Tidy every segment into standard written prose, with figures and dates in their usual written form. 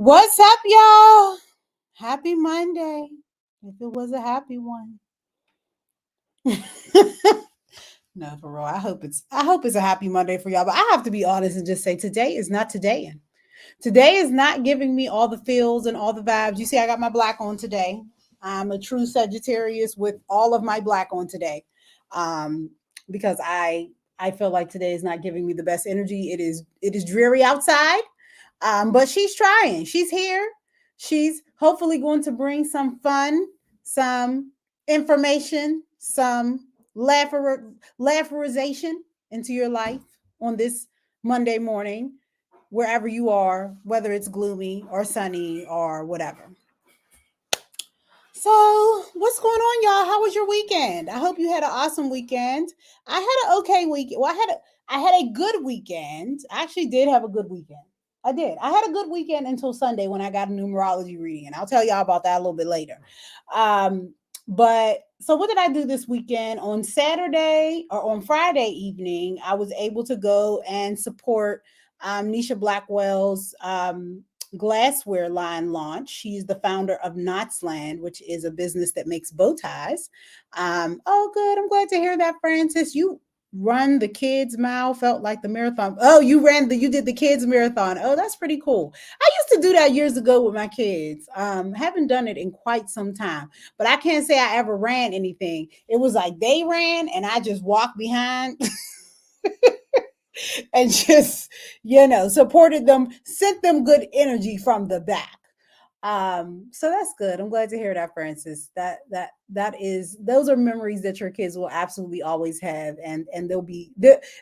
What's up, y'all? Happy Monday. If it was a happy one. No, for real. I hope it's a happy Monday for y'all. But I have to be honest and just say today is not today. Today is not giving me all the feels and all the vibes. You see, I got my black on today. I'm a true Sagittarius with all of my black on today. Um, because I feel like today is not giving me the best energy. It is dreary outside. But she's trying. She's here. She's hopefully going to bring some fun, some information, some laugherization into your life on this Monday morning, wherever you are, whether it's gloomy or sunny or whatever. So, what's going on, y'all? How was your weekend? I hope you had an awesome weekend. I had an okay weekend. Well, I had a good weekend. I actually did have a good weekend. I did. I had a good weekend until Sunday when I got a numerology reading, and I'll tell y'all about that a little bit later. But so what did I do this weekend? On Saturday or on Friday evening, I was able to go and support Nisha Blackwell's glassware line launch. She's the founder of Knotsland, which is a business that makes bow ties. Oh, good. I'm glad to hear that, Francis. You run the kids mile, felt like the marathon. Oh, you did the kids marathon. Oh, that's pretty cool. I used to do that years ago with my kids. Haven't done it in quite some time, but I can't say I ever ran anything. It was like they ran and I just walked behind and just, supported them, sent them good energy from the back. So that's good. I'm glad to hear that, Francis. That is those are memories that your kids will absolutely always have, and they'll be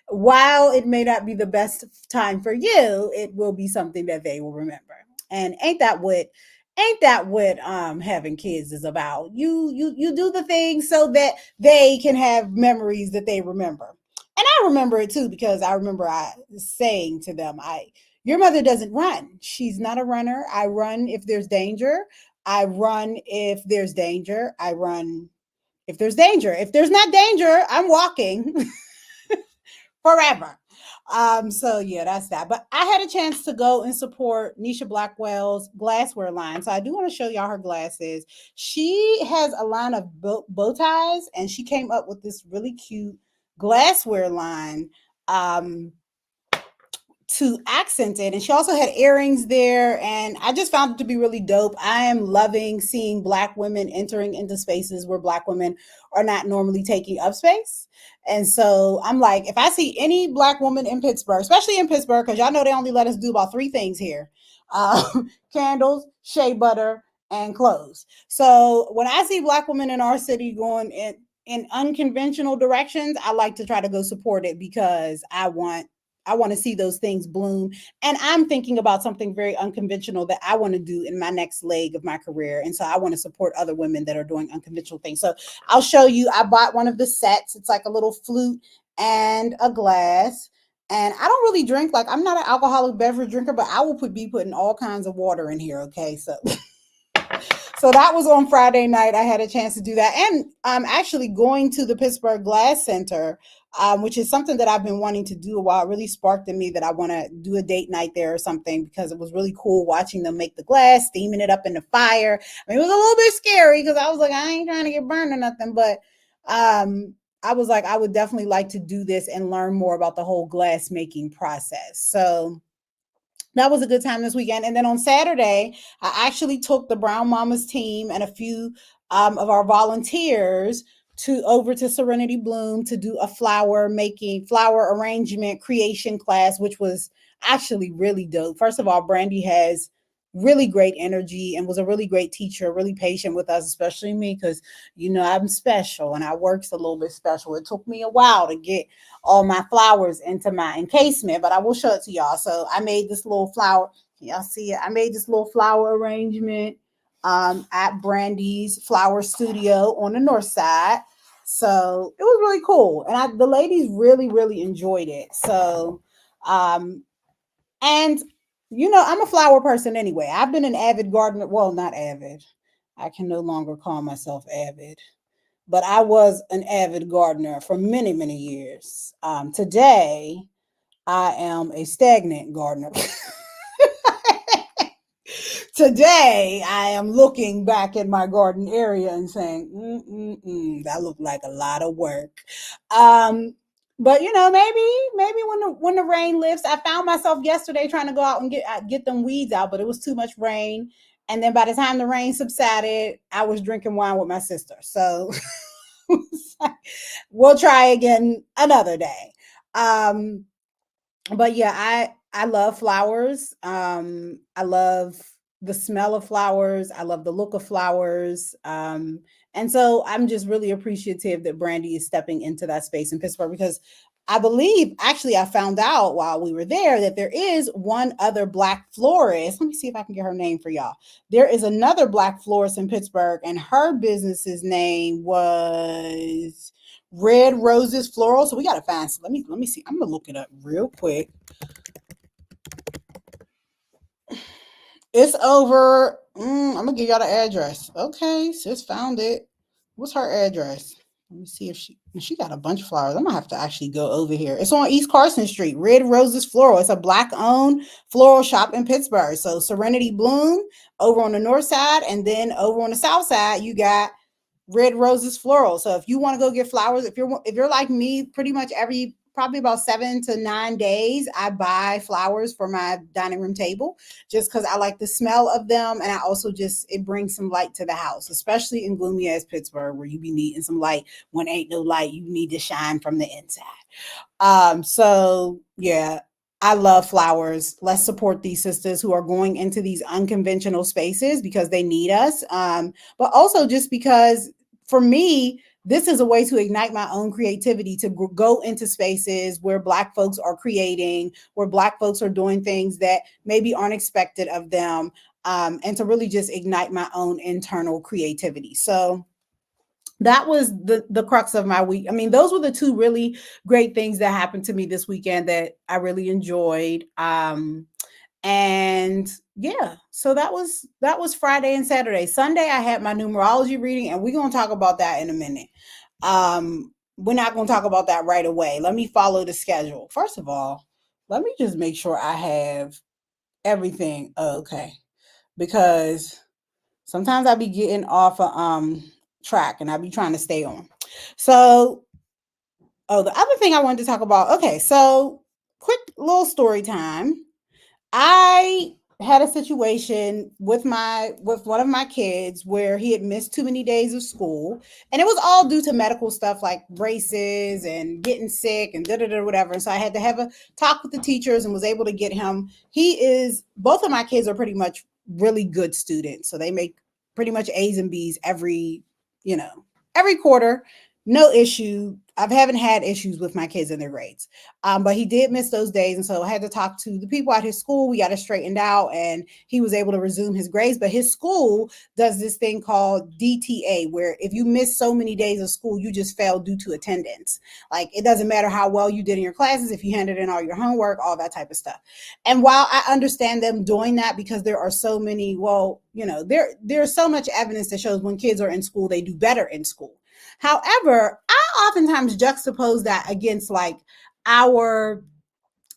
while it may not be the best time for you, it will be something that they will remember. And ain't that what having kids is about? You do the things so that they can have memories that they remember. And I remember it too because I remember I saying to them, I your mother doesn't run. She's not a runner. I run if there's danger. I run if there's danger. I run if there's danger. If there's not danger, I'm walking forever. So yeah, that's that. But I had a chance to go and support Nisha Blackwell's glassware line. So I do want to show y'all her glasses. She has a line of bow ties, and she came up with this really cute glassware line. To accent it. And she also had earrings there. And I just found it to be really dope. I am loving seeing Black women entering into spaces where Black women are not normally taking up space. And so I'm like, if I see any Black woman in Pittsburgh, especially in Pittsburgh, because y'all know they only let us do about three things here, candles, shea butter, and clothes. So when I see Black women in our city going in unconventional directions, I like to try to go support it because I want to see those things bloom. And I'm thinking about something very unconventional that I want to do in my next leg of my career. And so I want to support other women that are doing unconventional things. So I'll show you. I bought one of the sets. It's like a little flute and a glass. And I don't really drink, like, I'm not an alcoholic beverage drinker, but I will be putting all kinds of water in here. Okay. So that was on Friday night. I had a chance to do that. And I'm actually going to the Pittsburgh Glass Center, which is something that I've been wanting to do a while. It really sparked in me that I want to do a date night there or something because it was really cool watching them make the glass, steaming it up in the fire. I mean, it was a little bit scary because I was like, I ain't trying to get burned or nothing. But I was like, I would definitely like to do this and learn more about the whole glass making process. So that was a good time this weekend. And then on Saturday, I actually took the Brown Mamas team and a few of our volunteers to over to Serenity Bloom to do a flower arrangement creation class, which was actually really dope. First of all, Brandy has really great energy and was a really great teacher, really patient with us, especially me, because I'm special and I works a little bit special. It took me a while to get all my flowers into my encasement, but I will show it to y'all. So I made this little flower. Y'all see it? I made this little flower arrangement at Brandy's Flower Studio on the north side. So it was really cool. And the ladies really, really enjoyed it. So, and I'm a flower person anyway. I've been an avid gardener. Well, not avid. I can no longer call myself avid, but I was an avid gardener for many, many years. Today, I am a stagnant gardener. Today, I am looking back at my garden area and saying, that looked like a lot of work. Um, but maybe when the rain lifts, I found myself yesterday trying to go out and get them weeds out, but it was too much rain. And then by the time the rain subsided, I was drinking wine with my sister. So we'll try again another day. Um, but yeah, I love flowers. I love the smell of flowers. I love the look of flowers. And so I'm just really appreciative that Brandy is stepping into that space in Pittsburgh, because I believe, actually, I found out while we were there that there is one other black florist. Let me see if I can get her name for y'all. There is another black florist in Pittsburgh, and her business's name was Red Roses Floral. So we gotta find. So let me see. I'm gonna look it up real quick. It's over. I'm gonna give y'all the address. Okay, sis found it. What's her address? Let me see if she got a bunch of flowers. I'm gonna have to actually go over here. It's on East Carson Street. Red Roses Floral. It's a black owned floral shop in Pittsburgh. So Serenity Bloom over on the north side, and then over on the south side you got Red Roses Floral. So if you want to go get flowers, if you're like me, pretty much every probably about 7 to 9 days, I buy flowers for my dining room table just because I like the smell of them, and I also just it brings some light to the house, especially in gloomy ass Pittsburgh where you be needing some light when ain't no light. You need to shine from the inside. So yeah, I love flowers. Let's support these sisters who are going into these unconventional spaces because they need us. But also just because for me, this is a way to ignite my own creativity, to go into spaces where Black folks are creating, where Black folks are doing things that maybe aren't expected of them, and to really just ignite my own internal creativity. So that was the crux of my week. I mean, those were the two really great things that happened to me this weekend that I really enjoyed. And yeah, so that was Friday and Saturday. Sunday I had my numerology reading, and we're gonna talk about that in a minute. We're not gonna talk about that right away. Let me follow the schedule. First of all, let me just make sure I have everything okay, because sometimes I be getting off a track and I be trying to stay on. So, the other thing I wanted to talk about. Okay, so quick little story time. I had a situation with one of my kids where he had missed too many days of school, and it was all due to medical stuff like braces and getting sick and da da da whatever. And so I had to have a talk with the teachers and was able to get him. Both of my kids are pretty much really good students, so they make pretty much A's and B's you know every quarter. No issue. I haven't had issues with my kids and their grades. But he did miss those days. And so I had to talk to the people at his school. We got it straightened out and he was able to resume his grades. But his school does this thing called DTA, where if you miss so many days of school, you just fail due to attendance. Like it doesn't matter how well you did in your classes, if you handed in all your homework, all that type of stuff. And while I understand them doing that because there are so many, there's so much evidence that shows when kids are in school, they do better in school. However, I oftentimes juxtapose that against like our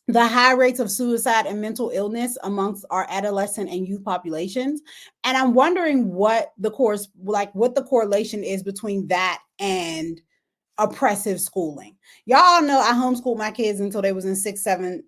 the high rates of suicide and mental illness amongst our adolescent and youth populations, and I'm wondering what the correlation is between that and oppressive schooling. Y'all know I homeschooled my kids until they was in sixth and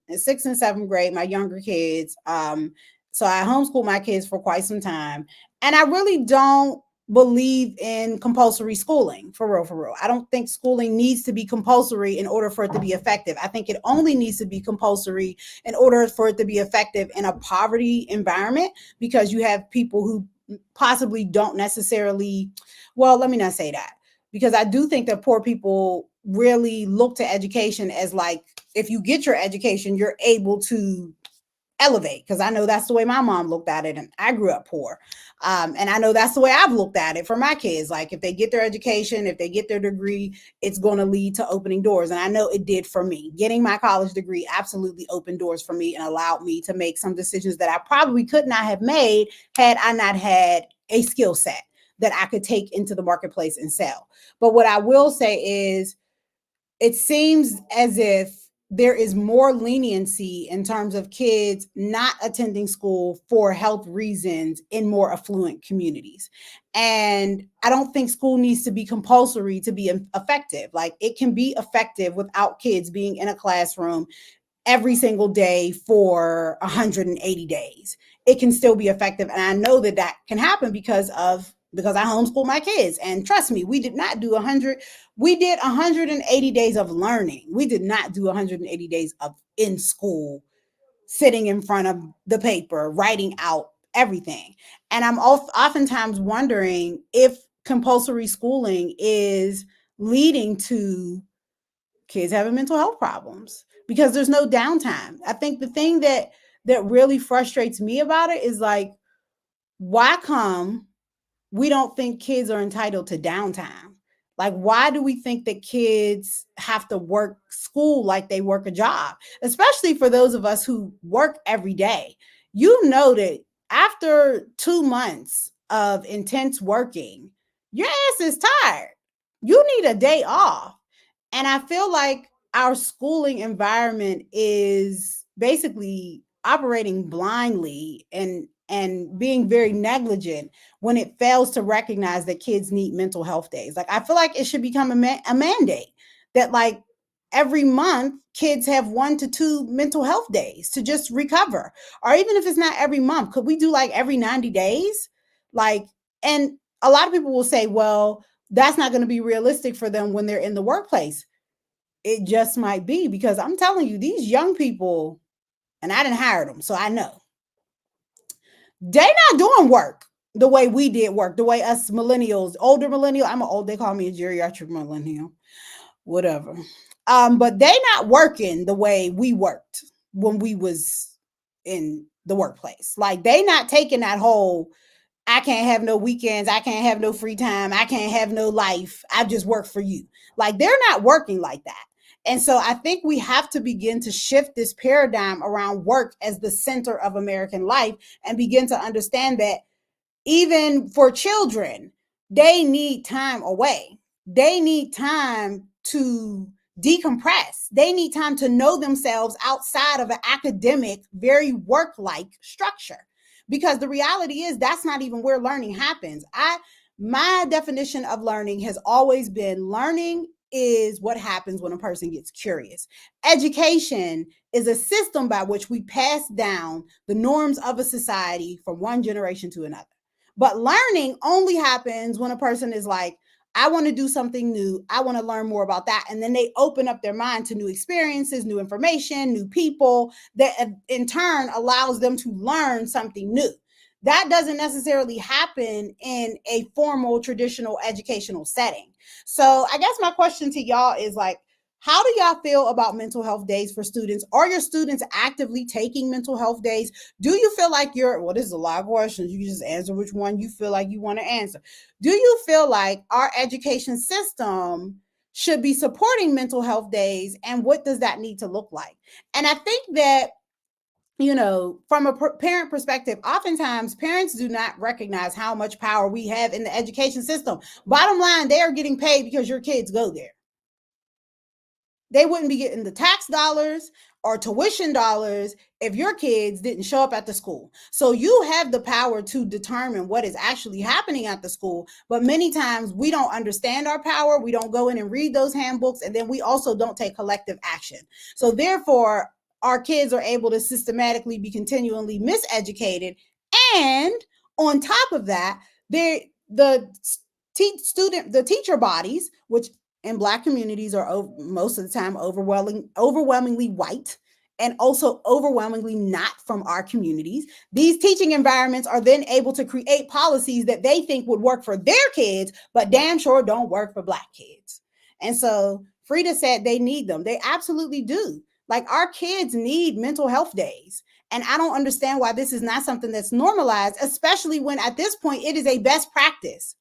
seventh grade, my younger kids. So I homeschooled my kids for quite some time. And I really don't believe in compulsory schooling for real, for real. I don't think schooling needs to be compulsory in order for it to be effective. I think it only needs to be compulsory in order for it to be effective in a poverty environment, because you have people who possibly don't necessarily, well, let me not say that, because I do think that poor people really look to education as like, if you get your education, you're able to elevate. Because I know that's the way my mom looked at it, and I grew up poor. And I know that's the way I've looked at it for my kids. Like if they get their education, if they get their degree, it's going to lead to opening doors. And I know it did for me. Getting my college degree absolutely opened doors for me and allowed me to make some decisions that I probably could not have made had I not had a skill set that I could take into the marketplace and sell. But what I will say is, it seems as if there is more leniency in terms of kids not attending school for health reasons in more affluent communities. And I don't think school needs to be compulsory to be effective. Like, it can be effective without kids being in a classroom every single day for 180 days. It can still be effective. And I know that that can happen because I homeschool my kids. And trust me, we did not do 100. We did 180 days of learning. We did not do 180 days of in school, sitting in front of the paper, writing out everything. And I'm oftentimes wondering if compulsory schooling is leading to kids having mental health problems because there's no downtime. I think the thing that really frustrates me about it is like, why come we don't think kids are entitled to downtime? Like, why do we think that kids have to work school like they work a job? Especially for those of us who work every day. You know that after 2 months of intense working, your ass is tired. You need a day off. And I feel like our schooling environment is basically operating blindly and being very negligent when it fails to recognize that kids need mental health days. Like, I feel like it should become a mandate that, like, every month kids have 1 to 2 mental health days to just recover. Or even if it's not every month, could we do like every 90 days? Like, and a lot of people will say, well, that's not going to be realistic for them when they're in the workplace. It just might be, because I'm telling you, these young people, and I didn't hire them, so I know they not doing work the way we did work, the way us millennials, older millennial. they call me a geriatric millennial, whatever. But they not working the way we worked when we was in the workplace. Like, they not taking that whole, I can't have no weekends, I can't have no free time, I can't have no life, I just work for you. Like, they're not working like that. And so I think we have to begin to shift this paradigm around work as the center of American life and begin to understand that even for children, they need time away. They need time to decompress. They need time to know themselves outside of an academic, very work like structure. Because the reality is, that's not even where learning happens. My definition of learning has always been, learning is what happens when a person gets curious. Education is a system by which we pass down the norms of a society from one generation to another. But learning only happens when a person is like, I want to do something new. I want to learn more about that. And then they open up their mind to new experiences, new information, new people, that in turn allows them to learn something new. That doesn't necessarily happen in a formal, traditional educational setting. So I guess my question to y'all is like, how do y'all feel about mental health days for students? Are your students actively taking mental health days? Do you feel like well, this is a lot of questions. You can just answer which one you feel like you want to answer. Do you feel like our education system should be supporting mental health days? And what does that need to look like? And I think that, from a parent perspective, oftentimes parents do not recognize how much power we have in the education system. Bottom line, they are getting paid because your kids go there. They wouldn't be getting the tax dollars or tuition dollars if your kids didn't show up at the school. So you have the power to determine what is actually happening at the school. But many times we don't understand our power. We don't go in and read those handbooks. And then we also don't take collective action. So therefore, our kids are able to systematically be continually miseducated. And on top of that, the teacher bodies, which in Black communities are most of the time overwhelmingly white, and also overwhelmingly not from our communities. These teaching environments are then able to create policies that they think would work for their kids, but damn sure don't work for Black kids. And so Frida said they need them. They absolutely do. Like, our kids need mental health days. And I don't understand why this is not something that's normalized, especially when at this point it is a best practice.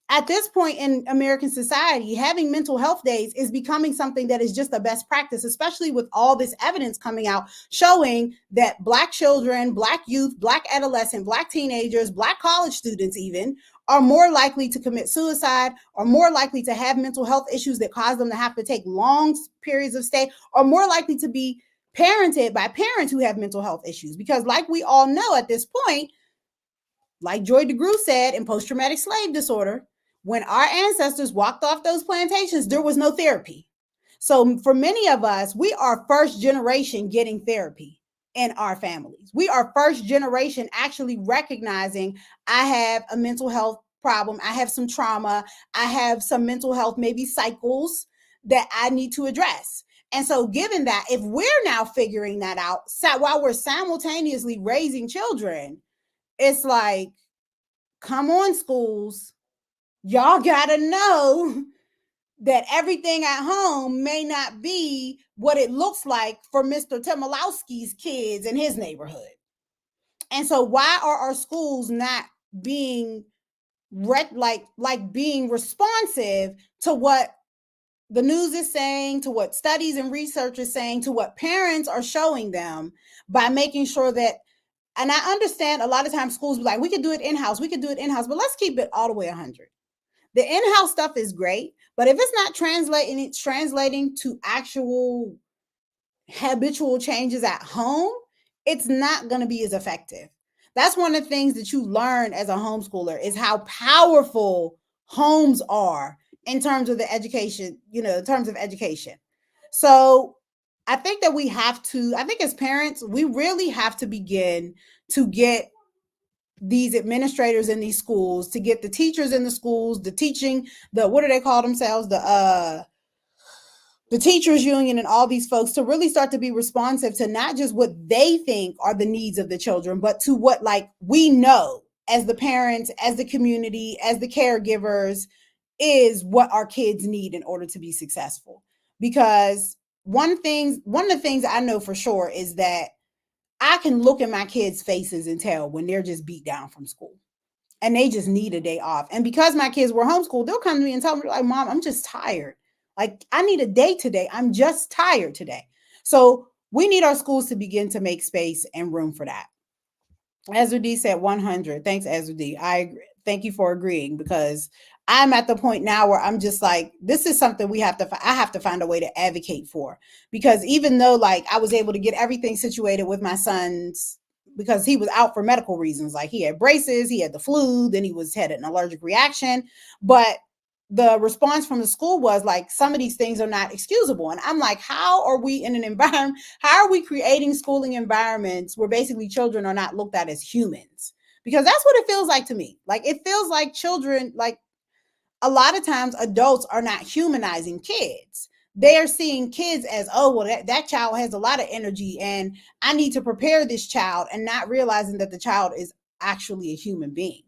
At this point in American society, having mental health days is becoming something that is just a best practice, especially with all this evidence coming out showing that Black children, Black youth, Black adolescent, Black teenagers, Black college students even are more likely to commit suicide, are more likely to have mental health issues that cause them to have to take long periods of stay, are more likely to be parented by parents who have mental health issues. Because, like we all know at this point, like Joy DeGruy said in Post Traumatic Slave Disorder, when our ancestors walked off those plantations, there was no therapy. So, for many of us, we are first generation getting therapy in our families. We are first generation actually recognizing I have a mental health problem, I have some trauma, I have some mental health, maybe cycles that I need to address. And so, given that, if we're now figuring that out while we're simultaneously raising children, it's like, come on, schools. Y'all gotta know that everything at home may not be what it looks like for Mr. Timolowski's kids in his neighborhood. And so why are our schools not being being responsive to what the news is saying, to what studies and research is saying, to what parents are showing them, by making sure that, and I understand a lot of times schools be like, we could do it in-house, but let's keep it all the way 100. The in-house stuff is great, but if it's not translating to actual habitual changes at home, it's not going to be as effective. That's one of the things that you learn as a homeschooler, is how powerful homes are in terms of the education, in terms of education. So I think that I think as parents, we really have to begin to get these administrators in these schools, to get the teachers in the schools, the teaching, what do they call themselves? The teachers union and all these folks, to really start to be responsive to not just what they think are the needs of the children, but to what, like, we know as the parents, as the community, as the caregivers, is what our kids need in order to be successful. Because one of the things I know for sure is that I can look in my kids' faces and tell when they're just beat down from school and they just need a day off. And because my kids were homeschooled, they'll come to me and tell me, like, Mom, I'm just tired. Like, I need a day today. I'm just tired today. So we need our schools to begin to make space and room for that. Ezra D said 100. Thanks, Ezra D. I agree. Thank you for agreeing, because I'm at the point now where I'm just like, this is something I have to find a way to advocate for. Because even though, like, I was able to get everything situated with my son's, because he was out for medical reasons, like he had braces, he had the flu, then had an allergic reaction. But the response from the school was like, some of these things are not excusable. And I'm like, how are we in an environment, how are we creating schooling environments where basically children are not looked at as humans? Because that's what it feels like to me. Like, it feels like children, like, a lot of times adults are not humanizing kids. They are seeing kids as, oh, well, that child has a lot of energy and I need to prepare this child, and not realizing that the child is actually a human being.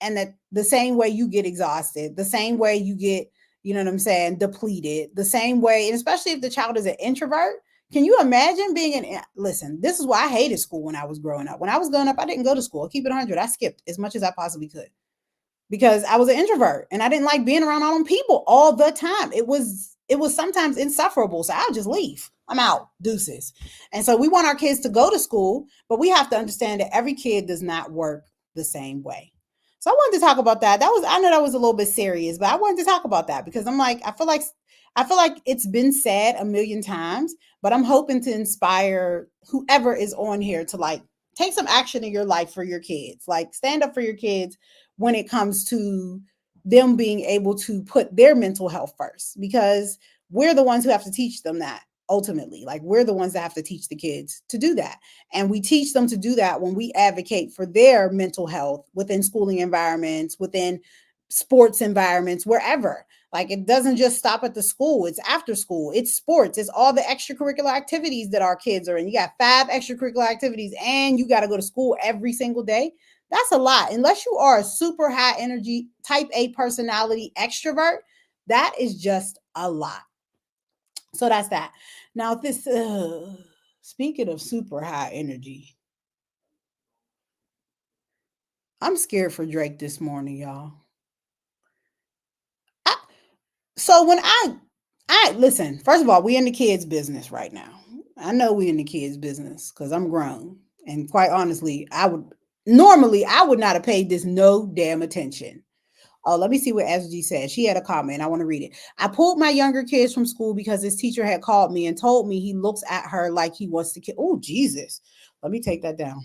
And that the same way you get exhausted, the same way you get, depleted, the same way, and especially if the child is an introvert. Can you imagine listen, this is why I hated school when I was growing up. When I was growing up, I didn't go to school. I'll keep it 100. I skipped as much as I possibly could, because I was an introvert and I didn't like being around all them people all the time. It was sometimes insufferable. So I'll just leave. I'm out. Deuces. And so we want our kids to go to school, but we have to understand that every kid does not work the same way. So I wanted to talk about that. I know that was a little bit serious, but I wanted to talk about that because I'm like, I feel like it's been said a million times, but I'm hoping to inspire whoever is on here to, like, take some action in your life for your kids. Like, stand up for your kids when it comes to them being able to put their mental health first, because we're the ones who have to teach them that ultimately. Like, we're the ones that have to teach the kids to do that. And we teach them to do that when we advocate for their mental health within schooling environments, within sports environments, wherever. Like, it doesn't just stop at the school. It's after school. It's sports. It's all the extracurricular activities that our kids are in. You got 5 extracurricular activities and you got to go to school every single day. That's a lot. Unless you are a super high energy, type A personality extrovert, that is just a lot. So that's that. Now, speaking of super high energy, I'm scared for Drake this morning, y'all. I, so when I listen, first of all, we in the kids business right now. I know we in the kids business because I'm grown. And quite honestly, Normally, I would not have paid this no damn attention. Oh, let me see what SG said. She had a comment. I want to read it. I pulled my younger kids from school because his teacher had called me and told me he looks at her like he wants to kill. Oh, Jesus. Let me take that down.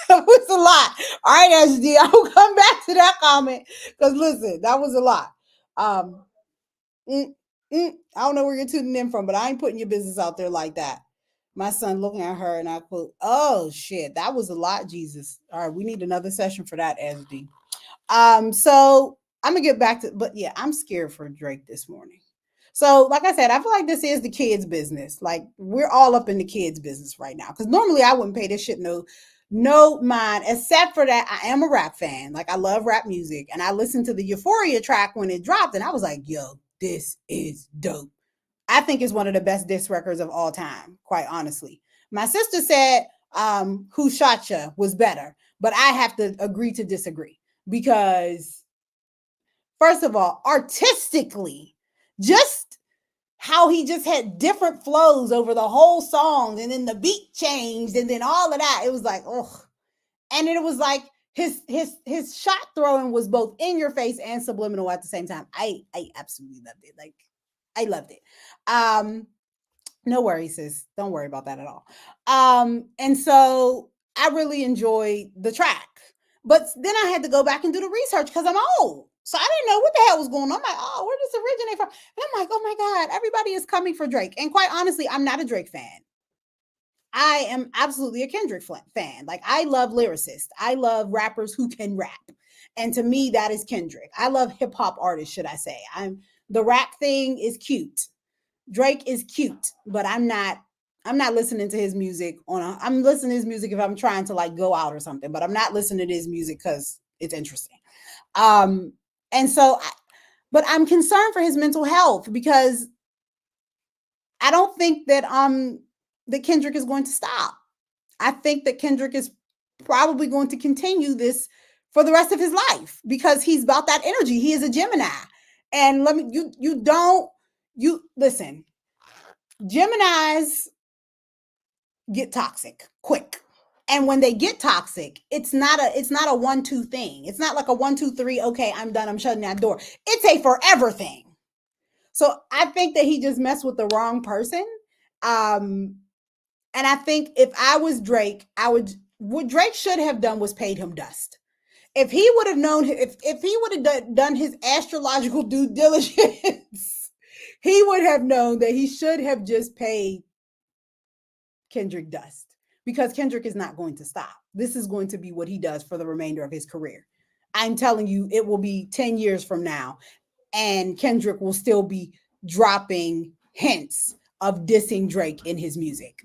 That was a lot. All right, SG. I'll come back to that comment because listen, that was a lot. Um, mm, I don't know where you're tuning in from, but I ain't putting your business out there like that. My son looking at her and I quote, "Oh shit, that was a lot, Jesus." All right, we need another session for that, SG. So I'm gonna get back to, but yeah, I'm scared for Drake this morning. So, like I said, I feel like this is the kids' business. Like we're all up in the kids' business right now. Because normally I wouldn't pay this shit no mind, except for that I am a rap fan. Like I love rap music, and I listened to the Euphoria track when it dropped, and I was like, "Yo, this is dope." I think it's one of the best disc records of all time. Quite honestly, my sister said, "Who Shot Ya" was better, but I have to agree to disagree because first of all, artistically, just how he just had different flows over the whole song, and then the beat changed, and then all of that. It was like, oh, and it was like his shot throwing was both in your face and subliminal at the same time. I absolutely loved it. Like I loved it. No worries, sis. Don't worry about that at all. And so I really enjoyed the track. But then I had to go back and do the research because I'm old. So I didn't know what the hell was going on. I'm like, oh, where does this originate from? And I'm like, oh my God, everybody is coming for Drake. And quite honestly, I'm not a Drake fan. I am absolutely a Kendrick fan. Like, I love lyricists, I love rappers who can rap. And to me, that is Kendrick. I love hip hop artists, should I say. The rap thing is cute. Drake is cute, but I'm not listening to his music I'm listening to his music if I'm trying to like go out or something, but I'm not listening to his music because it's interesting. Um, and so but I'm concerned for his mental health because I don't think that Kendrick is going to stop. I think that Kendrick is probably going to continue this for the rest of his life because he's about that energy. He is a Gemini. And let me you don't you listen, Geminis get toxic quick. And when they get toxic, it's not a 1 2 thing. It's not like a 1 2 3, okay, I'm done, I'm shutting that door. It's a forever thing. So I think that he just messed with the wrong person. Um and I think if I was Drake, I would what Drake should have done was paid him dust. If he would have known, if he would have done his astrological due diligence, he would have known that he should have just paid Kendrick dust because Kendrick is not going to stop. This is going to be what he does for the remainder of his career. I'm telling you, it will be 10 years from now, and Kendrick will still be dropping hints of dissing Drake in his music.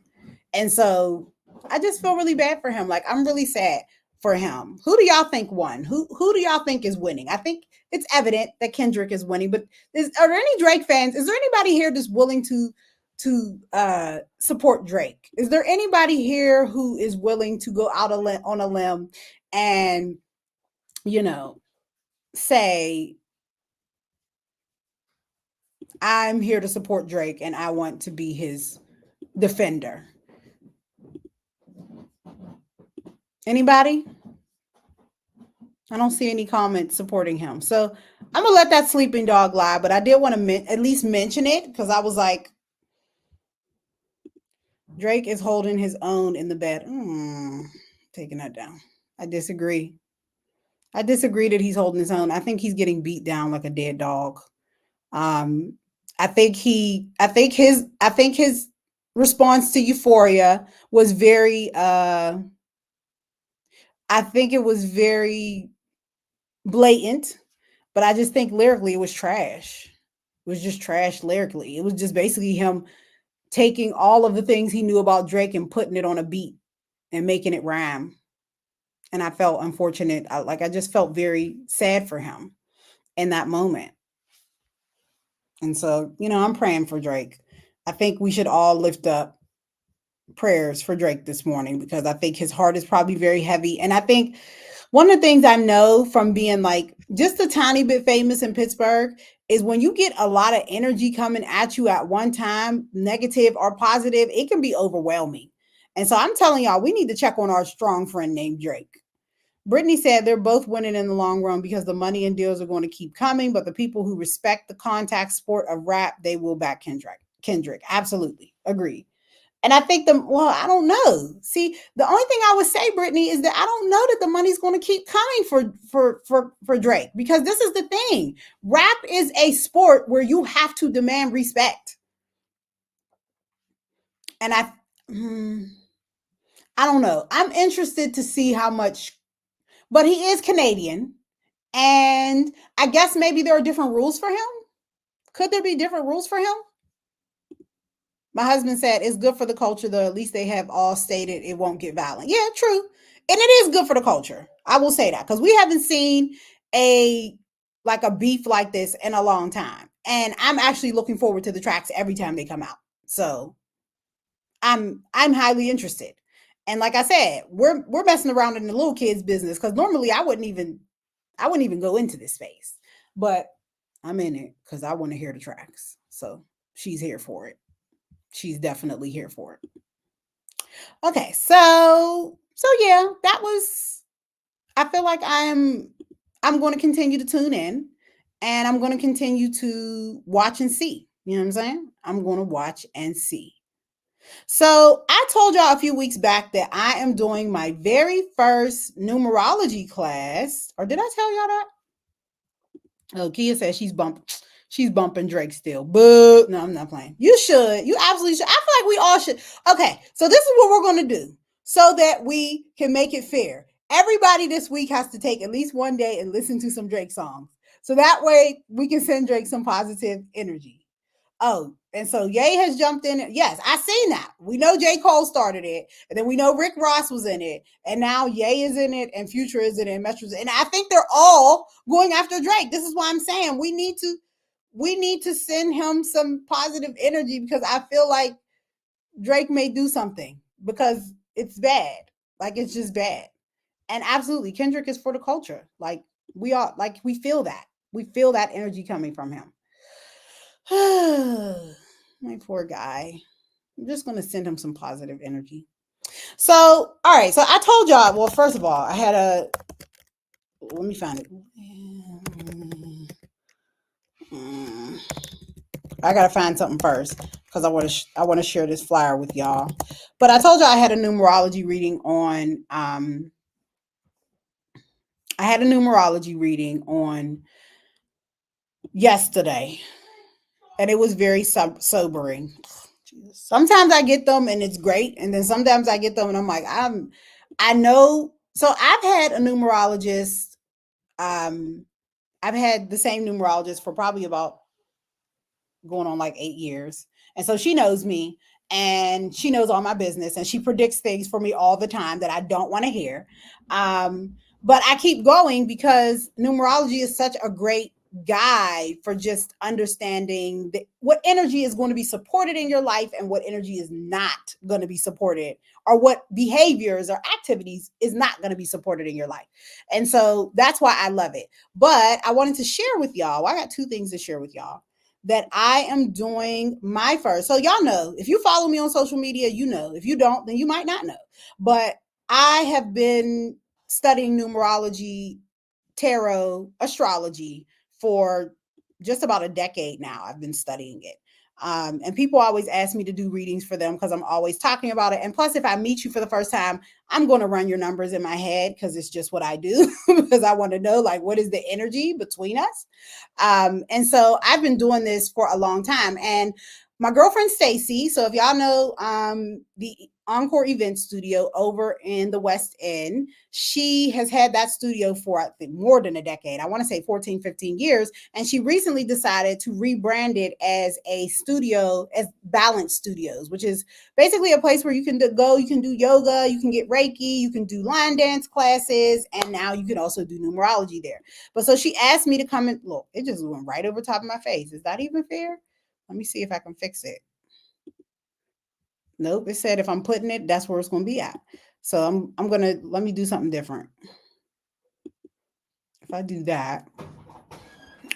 And so I just feel really bad for him. Like I'm really sad for him. Who do y'all think won? Who do y'all think is winning? I think it's evident that Kendrick is winning, but are there any Drake fans? Is there anybody here that's willing to support Drake? Is there anybody here who is willing to go out on a limb and you know say I'm here to support Drake and I want to be his defender? Anybody? I don't see any comments supporting him. So I'm gonna let that sleeping dog lie, but I did want to at least mention it because I was like, Drake is holding his own in the bed. Taking that down. I disagree. I disagree that he's holding his own. I think he's getting beat down like a dead dog. Um, I think his response to Euphoria was very I think it was very blatant, but I just think lyrically it was trash. It was just trash lyrically. It was just basically him taking all of the things he knew about Drake and putting it on a beat and making it rhyme. And I felt unfortunate. I just felt very sad for him in that moment. And so, I'm praying for Drake. I think we should all lift up prayers for Drake this morning because I think his heart is probably very heavy. And I think one of the things I know from being like just a tiny bit famous in Pittsburgh is when you get a lot of energy coming at you at one time, negative or positive, it can be overwhelming. And so I'm telling y'all, we need to check on our strong friend named Drake Brittany said they're both winning in the long run because the money and deals are going to keep coming, but the people who respect the contact sport of rap, they will back Kendrick. Kendrick, absolutely, agreed. And I think I don't know. See, the only thing I would say, Brittany, is that I don't know that the money's going to keep coming for Drake, because this is the thing. Rap is a sport where you have to demand respect, and I don't know. I'm interested to see how much, but he is Canadian, and I guess maybe there are different rules for him. Could there be different rules for him? My husband said it's good for the culture, though. At least they have all stated it won't get violent. Yeah, true. And it is good for the culture. I will say that, because we haven't seen a a beef like this in a long time. And I'm actually looking forward to the tracks every time they come out. So I'm highly interested. And like I said, we're messing around in the little kids business, because normally I wouldn't even go into this space. But I'm in it because I want to hear the tracks. So she's here for it. She's definitely here for it. Okay, so yeah, that was, I feel like I'm going to continue to tune in, and I'm going to continue to watch and see. You know what I'm saying? I'm going to watch and see. So, I told y'all a few weeks back that I am doing my very first numerology class. Or did I tell y'all that? Oh, Kia says she's bumping Drake still. But no, I'm not playing. You should. You absolutely should. I feel like we all should. Okay, so this is what we're gonna do so that we can make it fair. Everybody this week has to take at least one day and listen to some Drake songs. So that way we can send Drake some positive energy. Oh, and so Ye has jumped in. Yes, I seen that. We know J. Cole started it, and then we know Rick Ross was in it, and now Ye is in it, and Future is in it, and Metro's in it. And I think they're all going after Drake. This is why I'm saying we need to send him some positive energy, because I feel like Drake may do something, because it's bad. Like, it's just bad. And absolutely, Kendrick is for the culture. Like, we are, like, we feel that. We feel that energy coming from him. My poor guy. I'm just going to send him some positive energy. So, all right. So I told y'all, well, first of all, I had let me find it. I got to find something first, because I want to share this flyer with y'all. But I told y'all I had a numerology reading on, yesterday, and it was very sobering. Sometimes I get them and it's great, and then sometimes I get them and I'm like, I know. So I've had a numerologist. Um, I've had the same numerologist for probably about going on like 8 years, and so she knows me, and she knows all my business, and she predicts things for me all the time that I don't want to hear. But I keep going because numerology is such a great guide for just understanding what energy is going to be supported in your life and what energy is not going to be supported, or what behaviors or activities is not going to be supported in your life. And so that's why I love it. But I wanted to share with y'all, I got two things to share with y'all, that I am doing my first. So y'all know, if you follow me on social media, you know. If you don't, then you might not know. But I have been studying numerology, tarot, astrology for just about a decade now. I've been studying it. And people always ask me to do readings for them because I'm always talking about it. And plus, if I meet you for the first time, I'm going to run your numbers in my head, because it's just what I do, because I want to know, like, what is the energy between us. And so I've been doing this for a long time. And my girlfriend Stacy, so if y'all know the Encore Event Studio over in the West End, she has had that studio for, I think, more than a decade. I want to say 14, 15 years. And she recently decided to rebrand it as a studio, as Balance Studios, which is basically a place where you can go, you can do yoga, you can get Reiki, you can do line dance classes, and now you can also do numerology there. But so she asked me to come and look, it just went right over top of my face. Is that even fair? Let me see if I can fix it. Nope, it said if I'm putting it, that's where it's going to be at. So I'm going to, let me do something different. If I do that.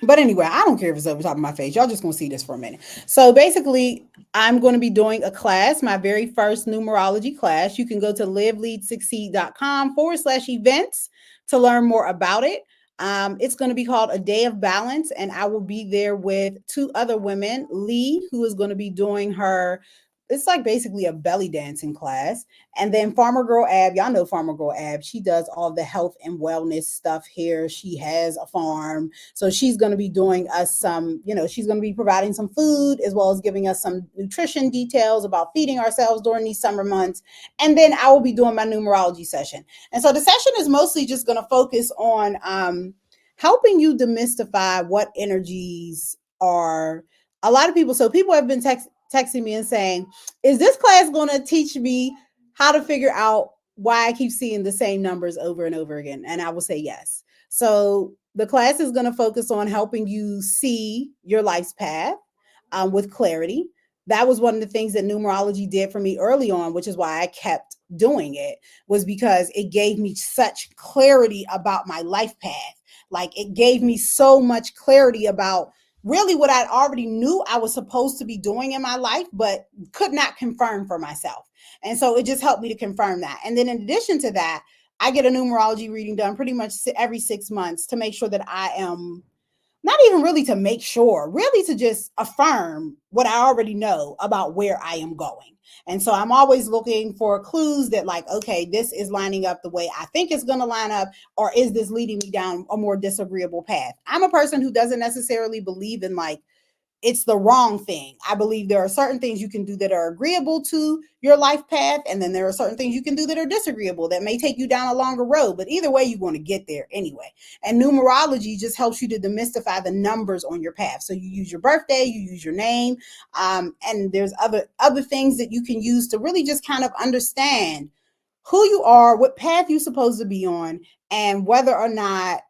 But anyway, I don't care if it's over top of my face. Y'all just going to see this for a minute. So basically, I'm going to be doing a class, my very first numerology class. You can go to liveleadsucceed.com/events to learn more about it. It's going to be called A Day of Balance, and I will be there with two other women. Lee, who is going to be doing her, it's like basically a belly dancing class. And then Farmer Girl Ab, y'all know Farmer Girl Ab. She does all the health and wellness stuff here. She has a farm. So she's going to be doing us some, she's going to be providing some food as well as giving us some nutrition details about feeding ourselves during these summer months. And then I will be doing my numerology session. And so the session is mostly just going to focus on helping you demystify what energies are. A lot of people, so people have been texting me and saying, is this class going to teach me how to figure out why I keep seeing the same numbers over and over again? And I will say yes. So the class is going to focus on helping you see your life's path with clarity. That was one of the things that numerology did for me early on, which is why I kept doing it, was because it gave me such clarity about my life path. Like it gave me so much clarity about really what I already knew I was supposed to be doing in my life, but could not confirm for myself. And so it just helped me to confirm that. And then in addition to that, I get a numerology reading done pretty much every 6 months to make sure that I am not even really to make sure, really to just affirm what I already know about where I am going. And so I'm always looking for clues that, like, okay, this is lining up the way I think it's going to line up, or is this leading me down a more disagreeable path? I'm a person who doesn't necessarily believe in like it's the wrong thing. I believe there are certain things you can do that are agreeable to your life path, and then there are certain things you can do that are disagreeable that may take you down a longer road. But either way, you're going to get there anyway. And numerology just helps you to demystify the numbers on your path. So you use your birthday, you use your name, and there's other things that you can use to really just kind of understand who you are, what path you're supposed to be on, and whether or not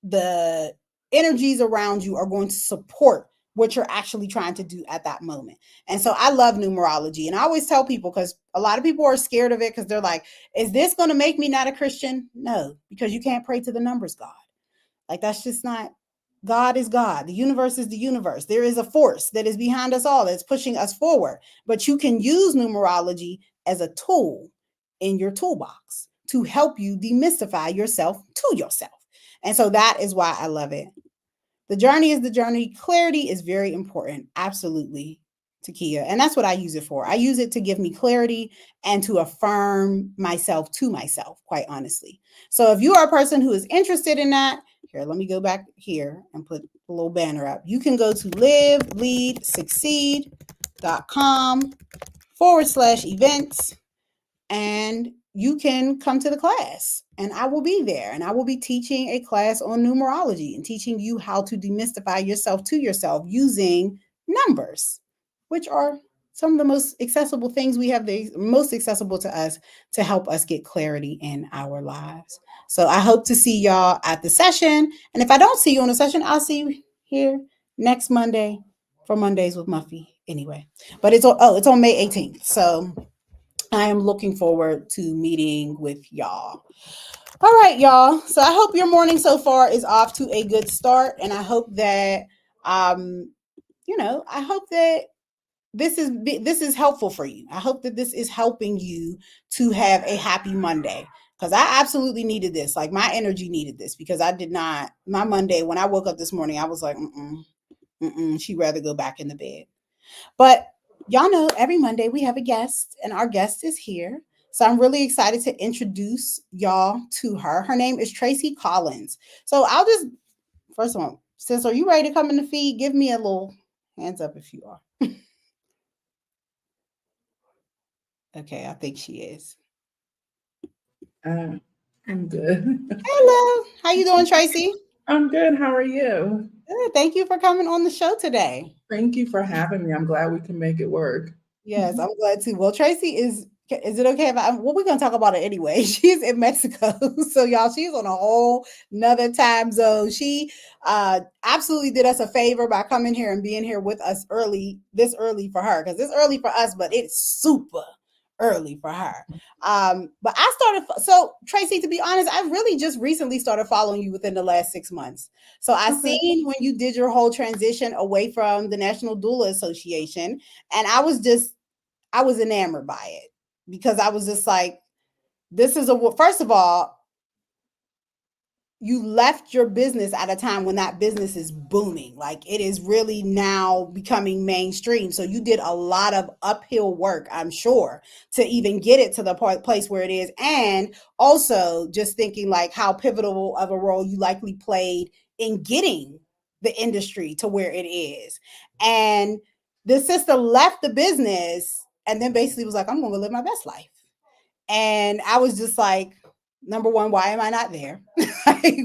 the energies around you are going to support what you're actually trying to do at that moment. And so I love numerology. And I always tell people, because a lot of people are scared of it because they're like, is this going to make me not a Christian? No, because you can't pray to the numbers God. Like that's just not. God is God. The universe is the universe. There is a force that is behind us all that's pushing us forward. But you can use numerology as a tool in your toolbox to help you demystify yourself to yourself. And so that is why I love it. The journey is the journey. Clarity is very important. Absolutely, Takia. And that's what I use it for. I use it to give me clarity and to affirm myself to myself, quite honestly. So if you are a person who is interested in that, here, let me go back here and put a little banner up. You can go to liveleadsucceed.com/events, and you can come to the class and I will be there, and I will be teaching a class on numerology and teaching you how to demystify yourself to yourself using numbers, which are some of the most accessible things we have, the most accessible to us to help us get clarity in our lives. So I hope to see y'all at the session. And if I don't see you on the session, I'll see you here next Monday for Mondays with Muffy anyway. But it's on May 18th. So I am looking forward to meeting with y'all. All right, y'all. So I hope your morning so far is off to a good start, and I hope that I hope that this is helpful for you. I hope that this is helping you to have a happy Monday, because I absolutely needed this. Like my energy needed this, because I did not, my Monday when I woke up this morning, I was like, she'd rather go back in the bed. But y'all know every Monday we have a guest, and our guest is here. So I'm really excited to introduce y'all to her. Her name is Tracy Collins. So I'll just, first of all, sis, are you ready to come in the feed? Give me a little hands up if you are. Okay, I think she is. Uh, I'm good. Hello. How you doing, Tracy? I'm good. How are you? Good. Thank you for coming on the show today. Thank you for having me. I'm glad we can make it work. Yes, I'm glad too. Well, Tracy is it okay if well, we're gonna talk about it anyway. She's in Mexico. So y'all, she's on a whole nother time zone. She absolutely did us a favor by coming here and being here with us this early for her, because it's early for us, but it's super early for her. But I started, so Tracy, to be honest, I really just recently started following you within the last 6 months. So I Okay. seen when you did your whole transition away from the National Doula Association, and I was enamored by it, because I was just like, this is first of all, you left your business at a time when that business is booming. Like it is really now becoming mainstream. So you did a lot of uphill work, I'm sure, to even get it to the place where it is. And also just thinking like how pivotal of a role you likely played in getting the industry to where it is. And the sister left the business and then basically was like, I'm going to live my best life. And I was just like, number one, why am I not there?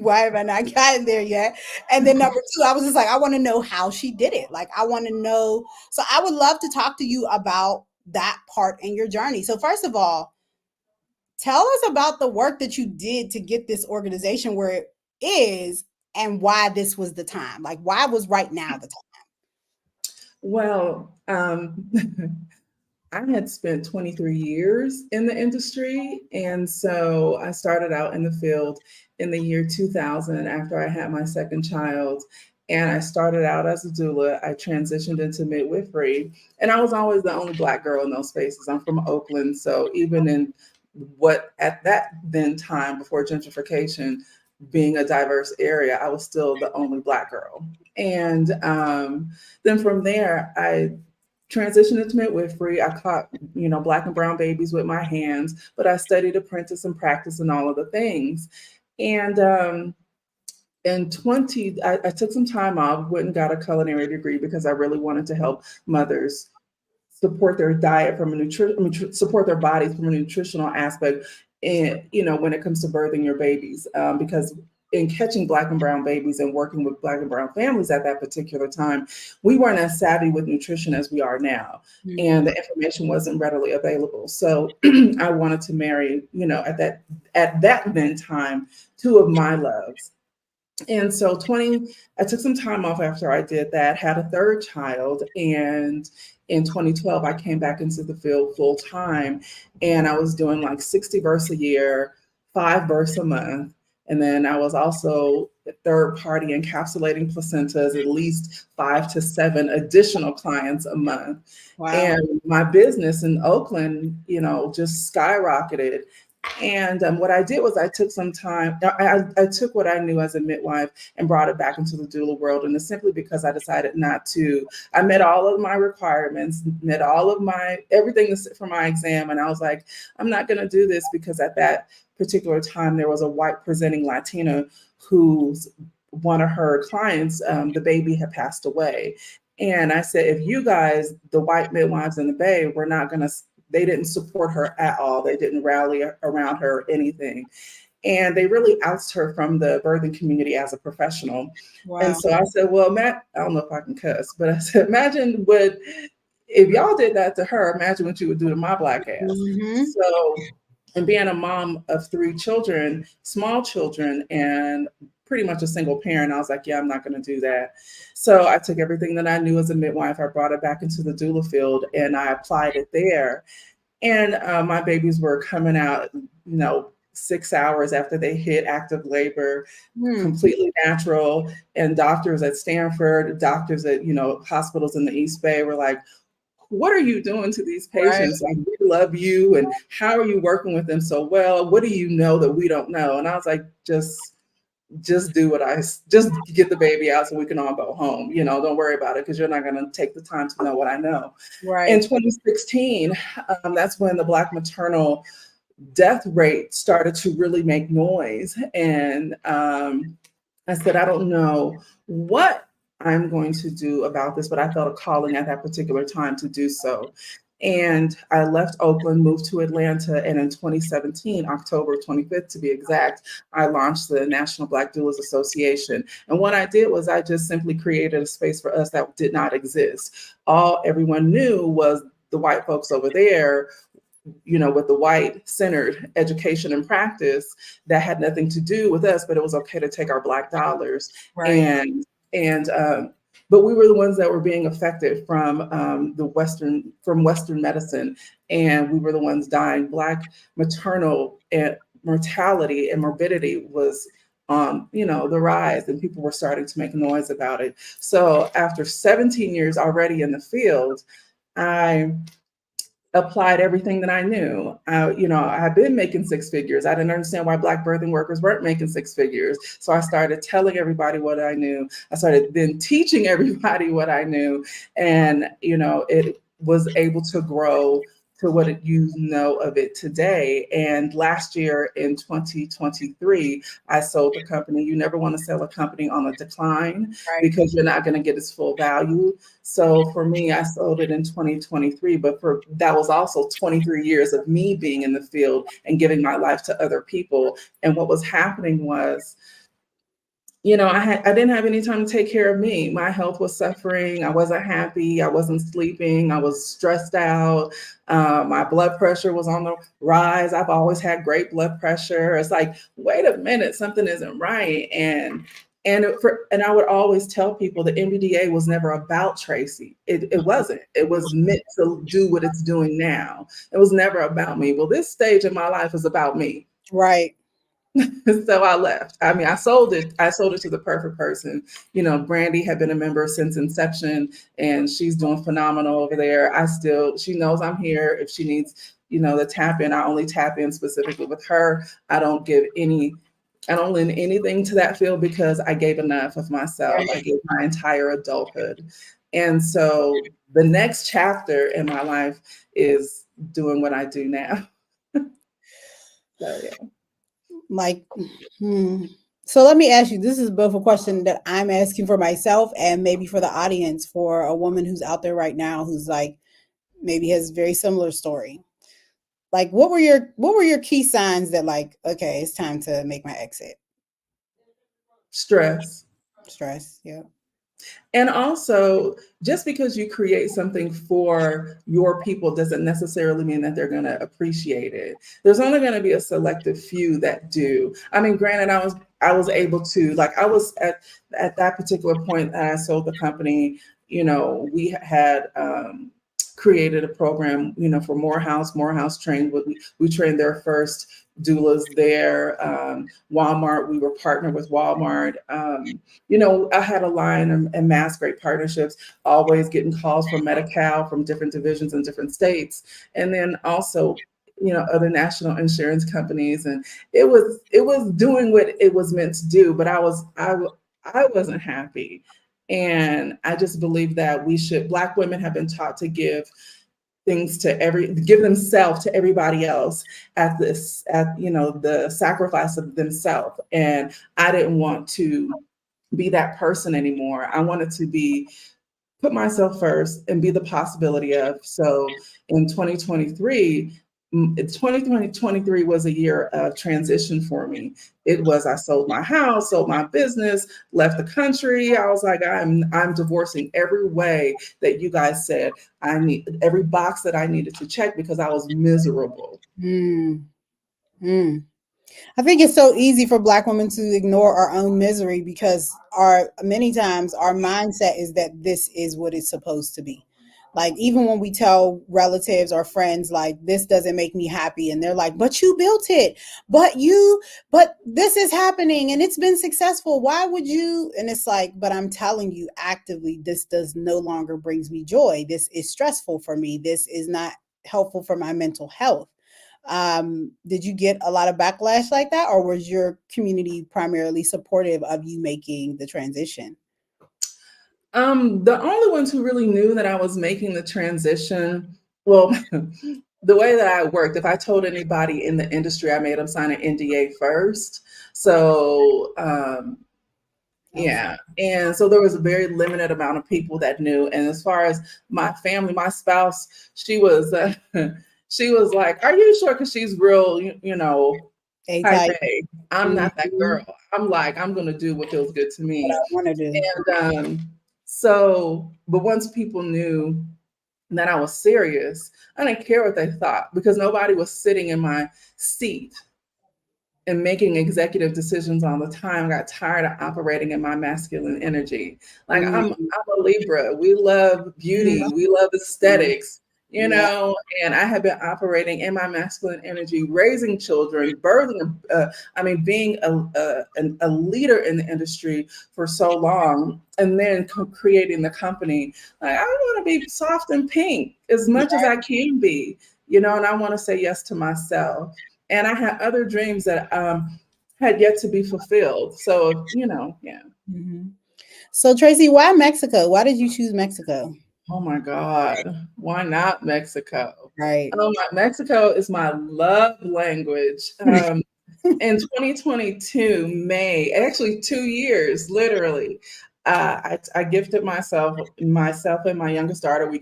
Why have I not gotten there yet? And then number two, I was just like, I want to know how she did it. Like, I want to know. So I would love to talk to you about that part in your journey. So, first of all, tell us about the work that you did to get this organization where it is and why this was the time. Like, why was right now the time? Well, I had spent 23 years in the industry. And so I started out in the field in the year 2000 after I had my second child. And I started out as a doula. I transitioned into midwifery. And I was always the only Black girl in those spaces. I'm from Oakland. So even in what at that then time before gentrification, being a diverse area, I was still the only Black girl. And then from there, I transitioned into midwifery. I caught, Black and brown babies with my hands, but I studied apprentice and practice and all of the things. And I took some time off, went and got a culinary degree because I really wanted to help mothers support their diet from support their bodies from a nutritional aspect, and when it comes to birthing your babies, because in catching Black and brown babies and working with Black and brown families at that particular time, we weren't as savvy with nutrition as we are now, and the information wasn't readily available. So I wanted to marry, at that then time, two of my loves. And so I took some time off after I did that, had a third child, and in 2012 I came back into the field full time, and I was doing like 60 births a year, 5 births a month. And then I was also third party encapsulating placentas, at least 5 to 7 additional clients a month. Wow. And my business in Oakland, just skyrocketed. And what I did was I took some time, I took what I knew as a midwife and brought it back into the doula world. And it's simply because I decided not to. I met all of my requirements, met all of everything for my exam. And I was like, I'm not going to do this, because at that particular time, there was a white presenting Latina whose one of her clients, the baby had passed away. And I said, if you guys, the white midwives in the Bay, we're not going to, they didn't support her at all. They didn't rally around her or anything. And they really ousted her from the birthing community as a professional. Wow. And so I said, well, Matt, I don't know if I can cuss, but I said, imagine if y'all did that to her, imagine what you would do to my Black ass. So, and being a mom of 3 children, small children, and pretty much a single parent, I was like, yeah, I'm not going to do that. So I took everything that I knew as a midwife, I brought it back into the doula field, and I applied it there. And my babies were coming out, 6 hours after they hit active labor, completely natural. And doctors at Stanford, doctors at, hospitals in the East Bay were like, what are you doing to these patients? Like, we love you. And how are you working with them so well? What do you know that we don't know? And I was like, just just get the baby out so we can all go home. Don't worry about it, because you're not going to take the time to know what I know. Right. In 2016, that's when the Black maternal death rate started to really make noise. And I said, I don't know what I'm going to do about this, but I felt a calling at that particular time to do so. And I left Oakland, moved to Atlanta, and in 2017, October 25th to be exact, I launched the National Black Doulas Association. And what I did was I just simply created a space for us that did not exist. All everyone knew was the white folks over there, with the white centered education and practice that had nothing to do with us, but it was okay to take our Black dollars. Right. And but we were the ones that were being affected from Western medicine, and we were the ones dying. Black maternal and mortality and morbidity was on the rise, and people were starting to make noise about it. So after 17 years already in the field, I applied everything that I knew. I had been making six figures. I didn't understand why Black birthing workers weren't making six figures. So I started telling everybody what I knew. I started then teaching everybody what I knew. And, it was able to grow to what you know of it today. And last year in 2023, I sold the company. You never want to sell a company on a decline Right. because you're not going to get its full value. So for me, I sold it in 2023, but for that was also 23 years of me being in the field and giving my life to other people. And what was happening was, I didn't have any time to take care of me. My health was suffering. I wasn't happy. I wasn't sleeping. I was stressed out. My blood pressure was on the rise. I've always had great blood pressure. It's like, wait a minute, something isn't right. And I would always tell people the NBDA was never about Tracy. It wasn't. It was meant to do what it's doing now. It was never about me. Well, this stage in my life is about me. Right. So I left. I mean, I sold it. I sold it to the perfect person. Brandy had been a member since inception, and she's doing phenomenal over there. She knows I'm here. If she needs, the tap in, I only tap in specifically with her. I don't lend anything to that field because I gave enough of myself. I Right. gave my entire adulthood. And so the next chapter in my life is doing what I do now. So yeah. Like, hmm. So let me ask you, this is both a question that I'm asking for myself and maybe for the audience, for a woman who's out there right now who's like maybe has a very similar story. Like what were your key signs that like, okay, it's time to make my exit? Stress. Stress, yeah. And also, just because you create something for your people doesn't necessarily mean that they're going to appreciate it. There's only going to be a selective few that do. I mean, granted, I was able to, like, I was at that particular point that I sold the company. We had created a program, for Morehouse. Morehouse trained. We trained their first doulas there. Walmart, we were partnered with Walmart. I had a line and mass great partnerships, always getting calls from Medi-Cal from different divisions in different states. And then also, other national insurance companies. And it was doing what it was meant to do, but I wasn't happy. And I just believe that Black women have been taught to give themselves to everybody else at the sacrifice of themselves. And I didn't want to be that person anymore. I wanted to put myself first and be the possibility of. So in 2023 was a year of transition for me. I sold my house, sold my business, left the country. I was like, I'm divorcing every way that you guys said I need, every box that I needed to check because I was miserable. Mm, mm. I think it's so easy for Black women to ignore our own misery because our many times our mindset is that this is what it's supposed to be. Like even when we tell relatives or friends like this doesn't make me happy and they're like, "But you built it. But this is happening and it's been successful. Why would you?" And it's like, "But I'm telling you actively this does no longer brings me joy. This is stressful for me. This is not helpful for my mental health." Did you get a lot of backlash like that, or was your community primarily supportive of you making the transition? The only ones who really knew that I was making the transition, well, the way that I worked, if I told anybody in the industry, I made them sign an NDA first. So, Okay. yeah. And so there was a very limited amount of people that knew. And as far as my family, my spouse, she was, she was like, "Are you sure?" Because she's real, A type type. A. I'm not that Mhm. girl. I'm like, I'm going to do what feels good to What I me. want to do. But once people knew that I was serious, I didn't care what they thought because nobody was sitting in my seat and making executive decisions all the time. I got tired of operating in my masculine energy. Like I'm Mm, a Libra. We love beauty. We love mm, aesthetics. you Yeah. know, and I have been operating in my masculine energy, raising children, birthing, being a leader in the industry for so long, and then creating the company. Like, I want to be soft and pink as much as I can be, you know, and I want to say yes to myself. And I had other dreams that had yet to be fulfilled. So, you know, yeah. Mhm. So Tracy, why Mexico? Why did you choose Mexico? Oh my God. Why not Mexico? Right. Mexico is my love language. In 2022, May, actually 2 years, literally, I gifted myself and my youngest daughter.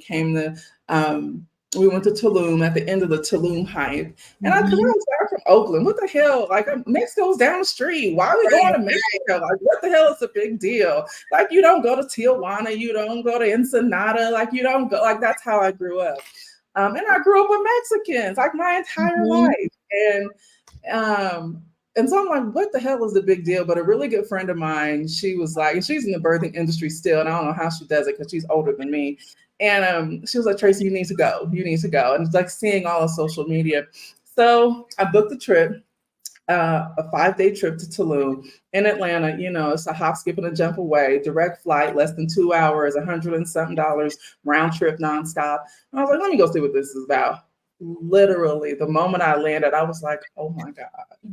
Um, we went to Tulum at the end of the Tulum hype. And because I Mhm. was there from Oakland, what the hell? Like, Mexico's down the street. Why are we going Right. to Mexico? Like, what the hell is a big deal? Like, you don't go to Tijuana, you don't go to Ensenada, like, you don't go, like, that's how I grew up. And I grew up with Mexicans like my entire Mhm. life. Um, and so I'm like, what the hell is the big deal? But a really good friend of mine, she was like, and she's in the birthing industry still, and I don't know how she does it because she's older than me. And she was like, Tracy, you need to go. You need to go. And it's like seeing all of social media. So I booked the trip, a 5 day trip to Tulum in Atlanta. You know, it's a hop, skip, and a jump away, direct flight, less than 2 hours, $100 and something round trip nonstop. And I was like, let me go see what this is about. Literally, the moment I landed, I was like, oh my God.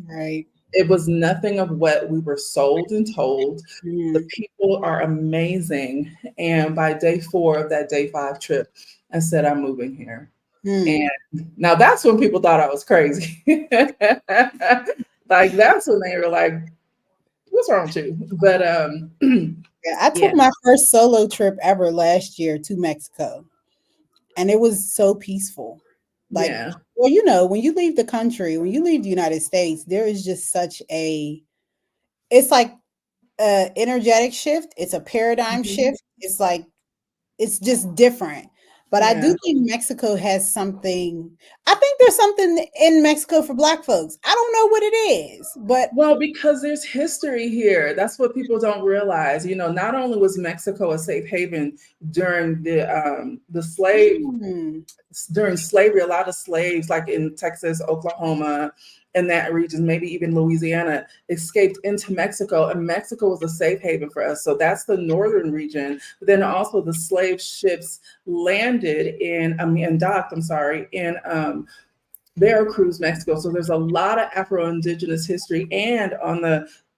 Right. It was nothing of what we were sold and told. The Mhm. people are amazing. And by day 4 of that day 5 trip, I said, I'm moving here. Hmm. And now that's when people thought I was crazy. Like, that's when they were like, what's wrong with you? But Yeah, I took yeah, my first solo trip ever last year to Mexico, and it was so peaceful. Like, yeah, well, you know, when you leave the country, when you leave the United States, there is just such a, it's like a energetic shift. It's a paradigm mhm, shift. It's like it's just different. But I do yeah. think Mexico has something. I think there's something in Mexico for Black folks. I don't know what it is, but Well, because there's history here. That's what people don't realize. You know, not only was Mexico a safe haven during the slave mm, during slavery, a lot of slaves, like in Texas, Oklahoma, and that region, maybe even Louisiana, escaped into Mexico, and Mexico was a safe haven for us. So that's the northern region. But then also the slave ships landed and docked, I'm sorry, in Veracruz, Mexico. So there's a lot of Afro-Indigenous history, and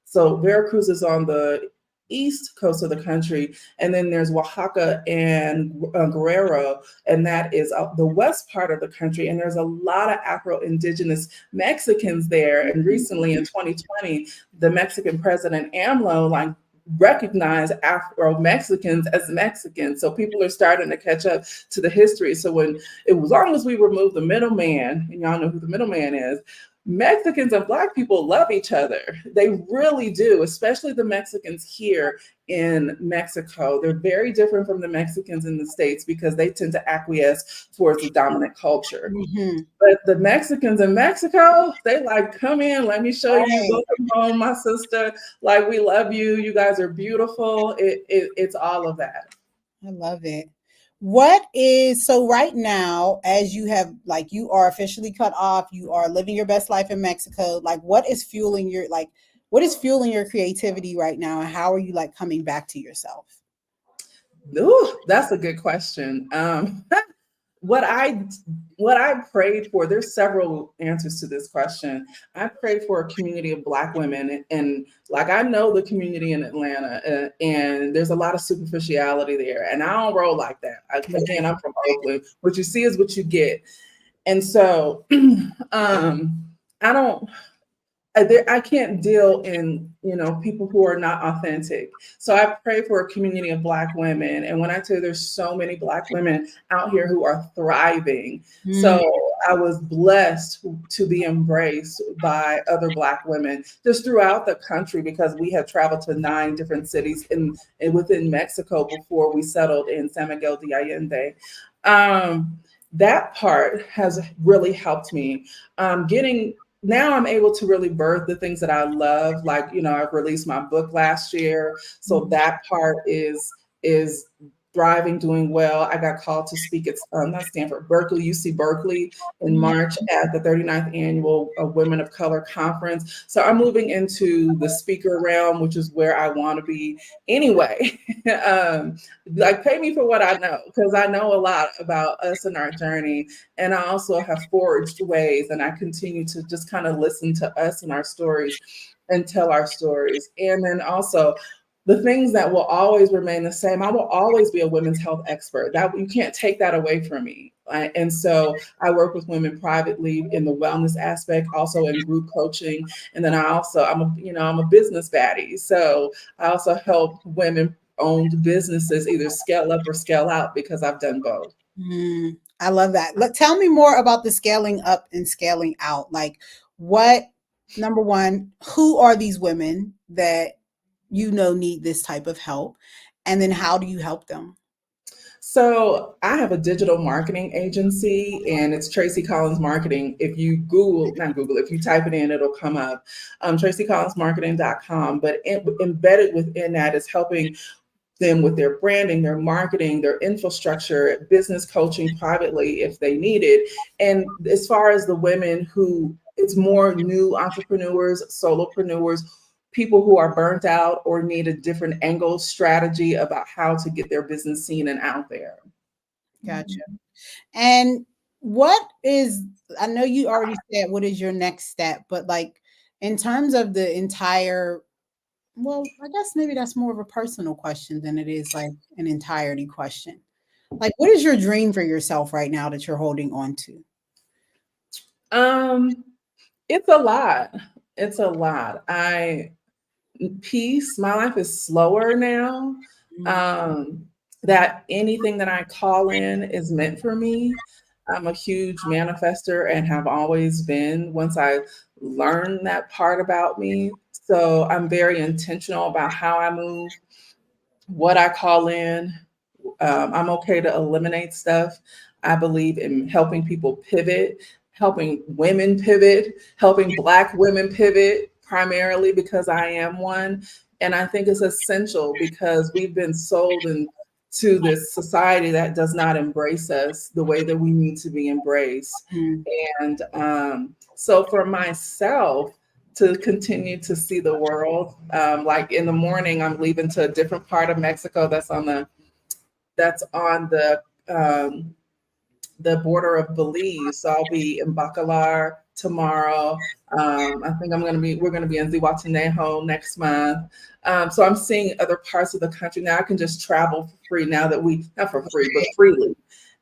so Veracruz is on the east coast of the country, and then there's Oaxaca and Guerrero, and that is the west part of the country. And there's a lot of Afro-Indigenous Mexicans there. And recently in 2020, the Mexican president AMLO recognized Afro Mexicans as Mexicans. So people are starting to catch up to the history. So as long as we remove the middleman, and y'all know who the middleman is, Mexicans and Black people love each other. They really do, especially the Mexicans here in Mexico. They're very different from the Mexicans in the States because they tend to acquiesce towards the dominant culture. mhm. But the Mexicans in Mexico, they like, come in, let me show you, Right. welcome home, my sister. Like, we love you. You guys are beautiful. It's all of that. I love it. What is so right now, as you have like you are officially cut off, you are living your best life in Mexico. Like, what is fueling your creativity right now, and how are you like coming back to yourself? Ooh, that's a good question. What I what I prayed for, there's several answers to this question. I prayed for a community of Black women, and like, I know the community in Atlanta, and there's a lot of superficiality there, and I don't roll like that. Again, I'm from Oakland. What you see is what you get. And so I don't I can't deal in, people who are not authentic. So I pray for a community of Black women. And when I tell you, there's so many Black women out here who are thriving. Mm, So I was blessed to be embraced by other Black women just throughout the country, because we have traveled to 9 different cities in within Mexico before we settled in San Miguel de Allende. Um, that part has really helped me. Getting Now I'm able to really birth the things that I love. Like, I've released my book last year. So that part is thriving, doing well. I got called to speak at not Stanford, Berkeley, UC Berkeley in March at the 39th annual Women of Color Conference. So I'm moving into the speaker realm, which is where I want to be anyway. um, like pay me for what I know, because I know a lot about us and our journey. And I also have forged ways, and I continue to just kind of listen to us and our stories and tell our stories. And then also the things that will always remain the same. I will always be a women's health expert. That you can't take that away from me. And so I work with women privately in the wellness aspect, also in group coaching. And then I'm a business baddie. So I also help women owned businesses either scale up or scale out because I've done both. I love that. Tell me more about the scaling up and scaling out. Like, what, number one, who are these women that need this type of help? And then how do you help them? So I have a digital marketing agency, and it's Tracy Collins Marketing. If you not Google, if you type it in, it'll come up, tracycollinsmarketing.com. But embedded within that is helping them with their branding, their marketing, their infrastructure, business coaching privately if they need it. And as far as the women who, it's more new entrepreneurs, solopreneurs, people who are burnt out or need a different angle strategy about how to get their business seen and out there. Gotcha. And what is, I know you already said what is your next step, but like in terms of the entire, well, I guess maybe that's more of a personal question than it is like an entirety question. Like, what is your dream for yourself right now that you're holding on to? Um, it's a lot. It's a lot. Peace. My life is slower now. Mm. Um, that anything that I call in is meant for me. I'm a huge manifester and have always been once I learned that part about me. So I'm very intentional about how I move, what I call in. I'm okay to eliminate stuff. I believe in helping people pivot, helping women pivot, helping Black women pivot, primarily because I am one. And I think it's essential because we've been sold into this society that does not embrace us the way that we need to be embraced. Mm. And so for myself, to continue to see the world. Like in the morning, I'm leaving to a different part of Mexico that's on the border of Belize. So I'll be in Bacalar tomorrow. I think we're gonna be in Zihuatanejo next month. So I'm seeing other parts of the country. Now I can just travel for free now that not for free, but freely.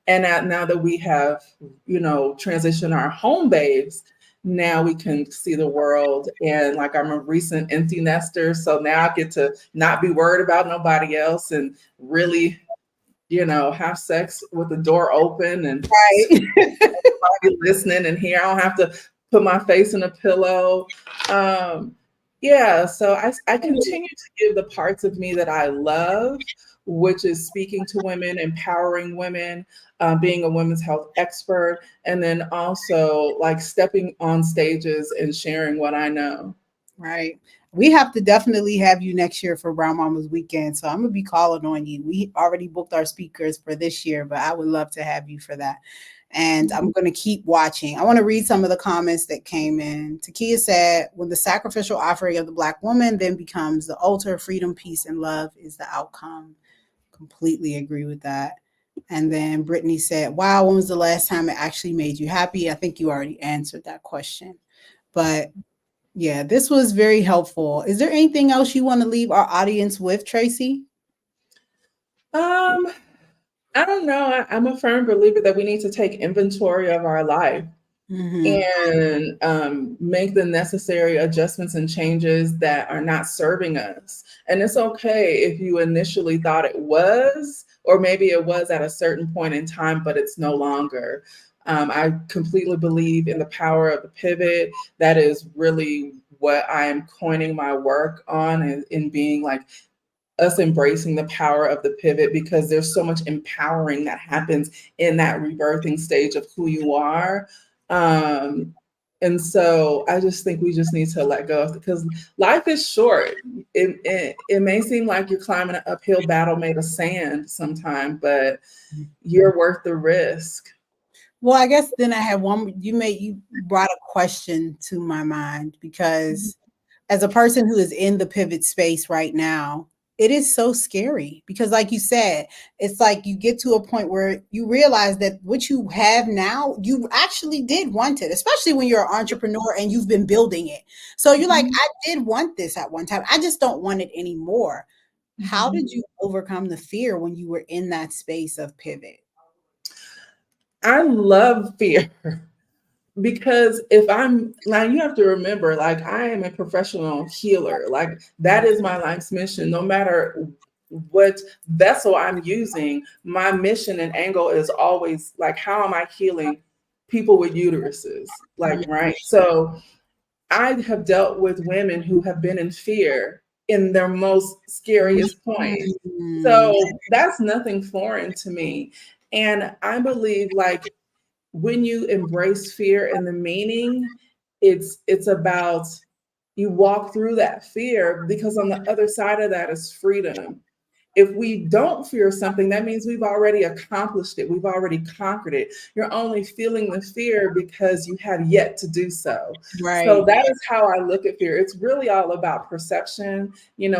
And now that we have, transitioned our home base, now we can see the world. And like I'm a recent empty nester. So now I get to not be worried about nobody else and really have sex with the door open and Right. listening and here. I don't have to put my face in a pillow. Yeah, so I continue to give the parts of me that I love, which is speaking to women, empowering women, being a women's health expert, and then also like stepping on stages and sharing what I know. Right. We have to definitely have you next year for Brown Mama's weekend. So I'm gonna be calling on you. We already booked our speakers for this year, but I would love to have you for that. And I'm going to keep watching. I want to read some of the comments that came in. Takia said, when the sacrificial offering of the Black woman then becomes the altar, freedom, peace, and love is the outcome. Completely agree with that. And then Brittany said, wow, when was the last time it actually made you happy? I think you already answered that question. But yeah, this was very helpful. Is there anything else you want to leave our audience with, Tracy? Um, I don't know. I'm a firm believer that we need to take inventory of our life Mm-hmm. and make the necessary adjustments and changes that are not serving us. And it's okay if you initially thought it was, or maybe it was at a certain point in time, but it's no longer. I completely believe in the power of the pivot. That is really what I am coining my work on, and in being like us embracing the power of the pivot, because there's so much empowering that happens in that rebirthing stage of who you are. Um, And so I just think we just need to let go of, because life is short. It may seem like you're climbing an uphill battle made of sand sometime, but you're worth the risk. Well, I guess then I have one. You brought a question to my mind because as a person who is in the pivot space right now, it is so scary because, like you said, it's like you get to a point where you realize that what you have now, you actually did want it, especially when you're an entrepreneur and you've been building it. So you're like, Mhm, I did want this at one time. I just don't want it anymore. How mhm. did you overcome the fear when you were in that space of pivot? I love fear. Because if I'm now, you have to remember, like, I am a professional healer. Like, that is my life's mission. No matter what vessel I'm using, my mission and angle is always like, how am I healing people with uteruses? Like, right. So I have dealt with women who have been in fear in their most scariest point. Mm, So that's nothing foreign to me. And I believe, like, when you embrace fear and the meaning, it's about, you walk through that fear, because on the other side of that is freedom. If we don't fear something, that means we've already accomplished it, we've already conquered it. You're only feeling the fear because you have yet to do so. So right. that is how I look at fear. It's really all about perception,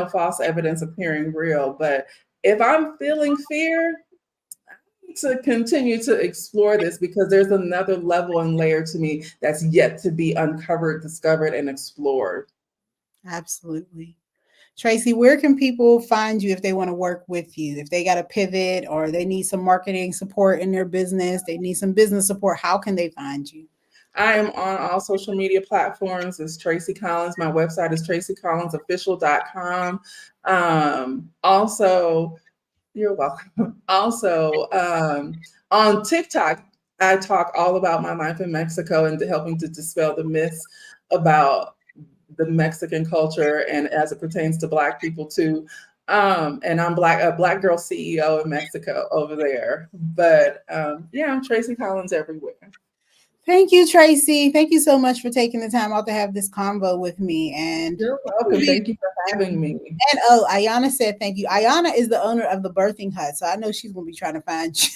false evidence appearing real. But if I'm feeling fear, to continue to explore this, because there's another level and layer to me that's yet to be uncovered, discovered, and explored. Absolutely. Tracy, where can people find you if they want to work with you? If they got a pivot or they need some marketing support in their business, they need some business support, how can they find you? I am on all social media platforms as Tracy Collins. My website is tracycollinsofficial.com. Also, you're welcome. Also, on TikTok, I talk all about my life in Mexico and helping to dispel the myths about the Mexican culture and as it pertains to Black people too. And I'm a Black girl CEO in Mexico over there. But yeah, I'm Tracy Collins everywhere. Thank you, Tracy. Thank you so much for taking the time out to have this convo with me. And You're welcome. Thank you for having me. oh, Ayana said thank you. Ayana is the owner of the birthing hut, so I know she's gonna be trying to find you.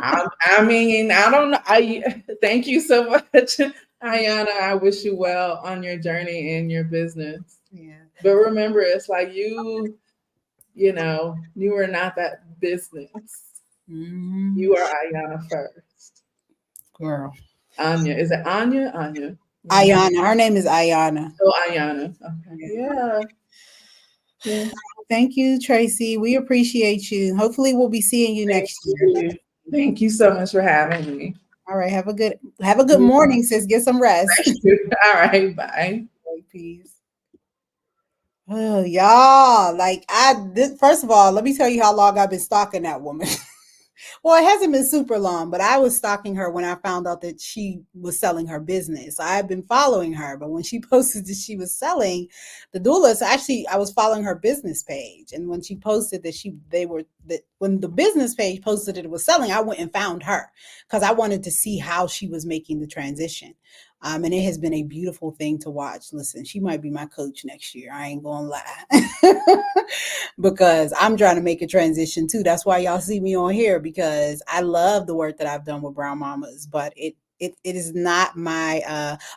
I mean, I don't know. I thank you so much, Ayana. I wish you well on your journey in your business. Yeah. But remember, it's like you are not that business. Mhm. You are Ayana first. Girl. Anya. Is it Anya? Anya. Yeah. Ayana. Her name is Ayana. Oh, Ayana. Okay. Yeah. Yeah. Yeah. Thank you, Tracy. We appreciate you. Hopefully we'll be seeing you Thank next year. you. Thank you so much for having me. All right. Have a good You morning, sis. Get some rest. too. All right. Bye. Peace. Oh, y'all. First of all, let me tell you how long I've been stalking that woman. Well, it hasn't been super long, but I was stalking her when I found out that she was selling her business. I've been following her, but when she posted that she was selling the doulas, actually, I was following her business page, and when she posted that when the business page posted that it was selling, I went and found her because I wanted to see how she was making the transition. And it has been a beautiful thing to watch. Listen, she might be my coach next year. I ain't gonna lie. Because I'm trying to make a transition too. That's why y'all see me on here because I love the work that I've done with Brown Mamas, but it is not my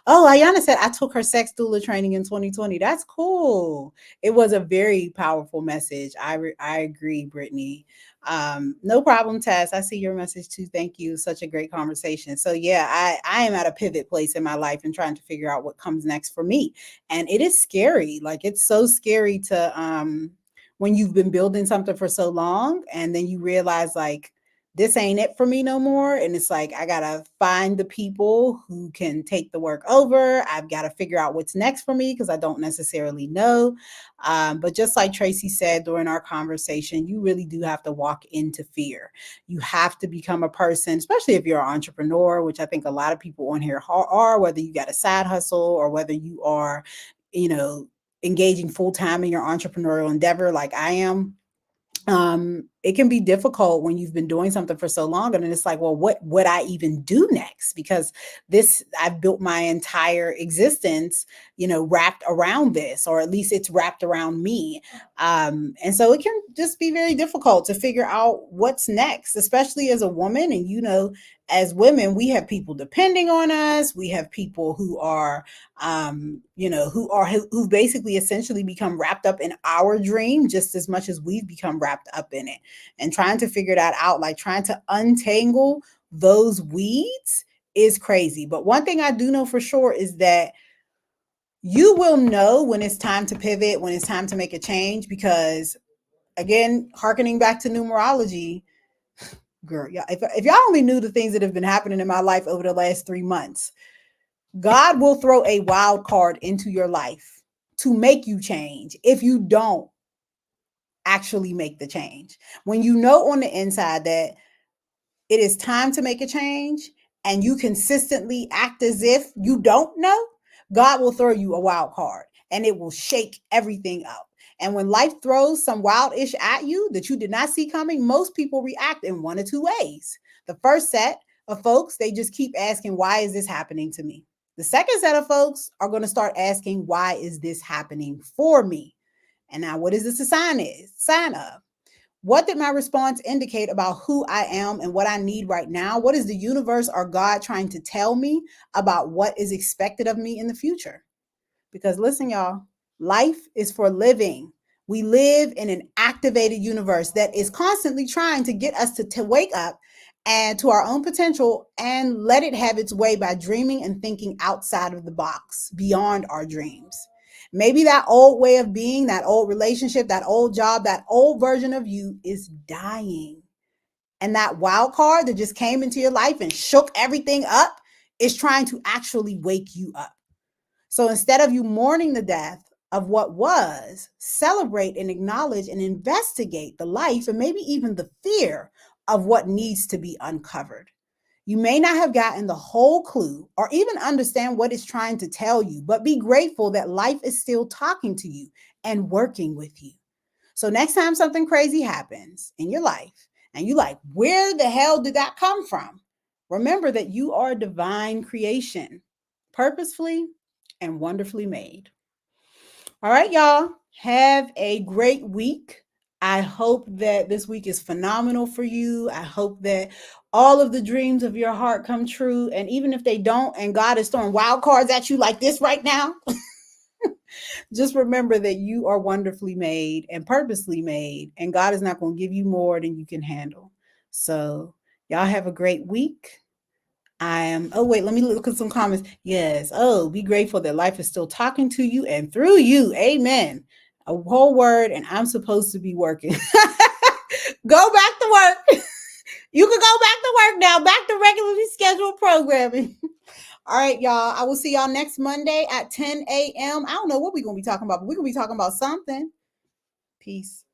oh, Ayana said I took her sex doula training in 2020. That's cool. It was a very powerful message. I agree, Brittany. No problem, Tess. I see your message too. Thank you. Such a great conversation. So yeah, I am at a pivot place in my life and trying to figure out what comes next for me. And it is scary. Like it's so scary to when you've been building something for so long and then you realize like this ain't it for me no more, and it's like I gotta find the people who can take the work over. I've got to figure out what's next for me because I don't necessarily know. But just like Tracy said during our conversation, you really do have to walk into fear. You have to become a person, especially if you're an entrepreneur, which I think a lot of people on here are, whether you got a side hustle or whether you are, you know, engaging full time in your entrepreneurial endeavor like I am. It can be difficult when you've been doing something for so long, and then it's like, well, what would I even do next? Because this, I've built my entire existence, wrapped around this, or at least it's wrapped around me. And so it can just be very difficult to figure out what's next, especially as a woman. And as women, we have people depending on us. We have people who are, who basically essentially become wrapped up in our dream just as much as we've become wrapped up in it. And trying to figure that out, like trying to untangle those weeds, is crazy. But one thing I do know for sure is that you will know when it's time to pivot, when it's time to make a change, because again, harkening back to numerology, girl, yeah, if y'all only knew the things that have been happening in my life over the last 3 months, God will throw a wild card into your life to make you change if you don't actually make the change. When you know on the inside that it is time to make a change and you consistently act as if you don't know, God will throw you a wild card and it will shake everything up. And when life throws some wildish at you that you did not see coming, most people react in one or two ways. The first set of folks, they just keep asking, why is this happening to me? The second set of folks are going to start asking, why is this happening for me? And now, what is this a sign of? What did my response indicate about who I am and what I need right now? What is the universe or God trying to tell me about what is expected of me in the future? Because listen, y'all, life is for living. We live in an activated universe that is constantly trying to get us to wake up and to our own potential and let it have its way by dreaming and thinking outside of the box, beyond our dreams. Maybe that old way of being, that old relationship, that old job, that old version of you is dying. And that wild card that just came into your life and shook everything up is trying to actually wake you up. So instead of you mourning the death of what was, celebrate and acknowledge and investigate the life and maybe even the fear of what needs to be uncovered. You may not have gotten the whole clue or even understand what it's trying to tell you, but be grateful that life is still talking to you and working with you. So next time something crazy happens in your life and you like, where the hell did that come from? Remember that you are a divine creation, purposefully and wonderfully made. All right, y'all. Have a great week. I hope that this week is phenomenal for you. I hope that all of the dreams of your heart come true. And even if they don't, and God is throwing wild cards at you like this right now, just remember that you are wonderfully made and purposely made. And God is not going to give you more than you can handle. So, y'all have a great week. Oh, wait, let me look at some comments. Yes. Oh, be grateful that life is still talking to you and through you. Amen. A whole word, and I'm supposed to be working. Go back to work. You can go back to work now, back to regularly scheduled programming. All right, y'all. I will see y'all next Monday at 10 a.m. I don't know what we're going to be talking about, but we're going to be talking about something. Peace.